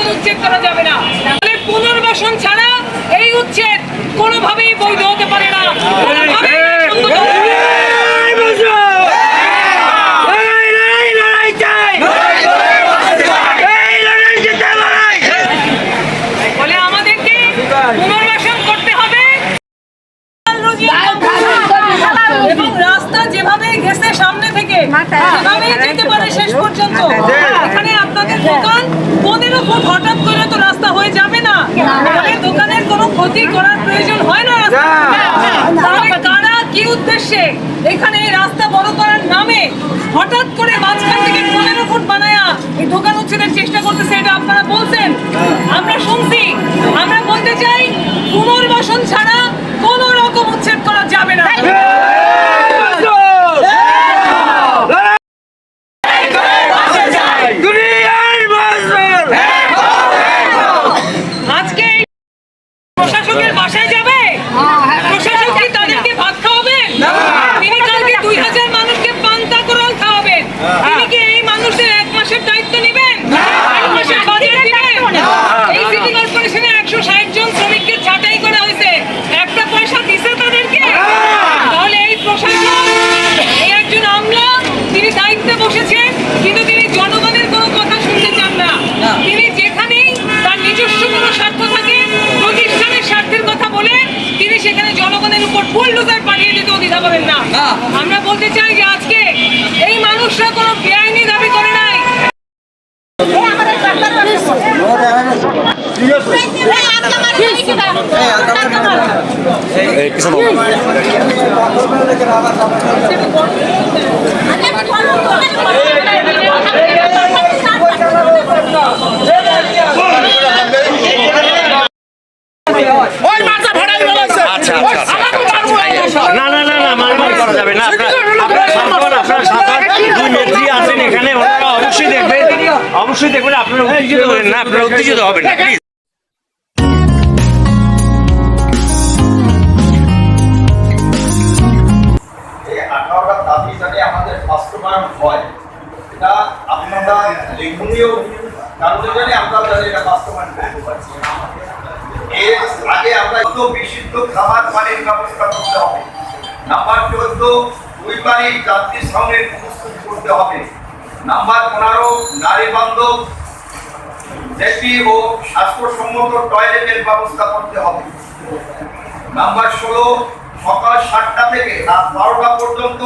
কোনো উচ্ছেদ করা যাবে না। তাহলে পুনর্বাসন ছাড়া এই উচ্ছেদ কোনোভাবেই বৈধ হতে পারে না। বলে আমাদেরকে পুনর্বাসন করতে হবে এবং রাস্তা যেভাবে গেছে সামনে থেকে সেভাবে যেতে পারে শেষ পর্যন্ত। এখানে আপনাদের দোকান 15 ফুট হঠাৎ করে তো রাস্তা হয়ে যাবে না, তাহলে দোকানের কোনো ক্ষতি করার প্রয়োজন হয় না। তাহলে কারা কি উদ্দেশ্যে এখানে রাস্তা বড় করার নামে হঠাৎ করে মাঝখান থেকে 15 ফুট বানায়া এই দোকান উচ্ছেদের চেষ্টা করতেছে, এটা আপনারা বলছেন, আমরা শুনছি। আমরা বলতে চাই পুনর্বাসন ছাড়া কোনো রকম উচ্ছেদ করা যাবে না। আজকে প্রশাসকের বাসায় যাবে, প্রশাসক কি তাদেরকে ভাত খাওয়াবেন? তিনি কালকে 2000 মানুষকে পান্তা কোরাল খাওয়াবেন। তিনি কি এই মানুষের 1 মাসের দায়িত্ব নেবেন? 1 মাসের বাজেট দিবেন? এই সিটি কর্পোরেশনে 160 জন শ্রমিককে ছাঁটাই করা হয়েছে, একটা পয়সা দিছে তাদেরকে? তাহলে এই প্রশাসক, এই একজন আমলা, তিনি দায়িত্বে বসেছেন কিন্তু তিনি জনগণের কোনো কথা শুনতে চান না। তিনি যেখানেই তার নিজস্ব কোনো স্বার্থ থাকে, প্রতিষ্ঠানের স্বার্থের কথা বলে তিনি সেখানে জনগণের উপর বুলডোজার পাঠিয়ে দিতেও দ্বিধা করেন না। আমরা বলতে চাই যে আজকে এই মানুষরা কোনো বেআইনি দাবি করে নাই। না না না না মারামারি করা যাবে না। দুই নেত্রী আছেন এখানে, ওনারা অবশ্যই দেখবেন, অবশ্যই দেখবেন। আপনারা উত্তেজিত হবেন না, আপনারা উত্তেজিত হবেন না প্লিজ। দাবি যাতে আমাদের বাস্তবায়ন হয়, এটা আপনারা লেখনীয় কারণে জানি আমরা যাতে এটা বাস্তবায়ন করতে পারছি। এর আগে আমরা বিশুদ্ধ খাবার পানির ব্যবস্থা করতে হবে। নাম্বার 14, 2 পানির যাত্রী ছাউনির প্রস্তুত করতে হবে। নাম্বার 15, নারী বান্ধব জেপি ও স্বাস্থ্যসম্মত টয়লেটের ব্যবস্থা করতে হবে। নাম্বার 16, সকাল 7টা থেকে রাত 12টা পর্যন্ত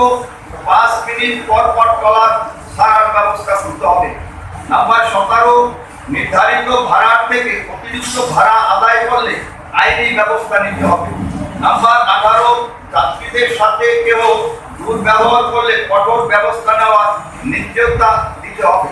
5 মিনিট পর পর ট্রলার ছাড়ার ব্যবস্থা করতে হবে। নাম্বার 17, নির্ধারিত ভাড়ার থেকে অতিরিক্ত ভাড়া আদায় করলে আইনি ব্যবস্থা নিতে হবে। নাম্বার 18, যাত্রীদের সাথে কেউ দুর্ব্যবহার করলে কঠোর ব্যবস্থা নেওয়ার নির্দেশনা দিতে হবে।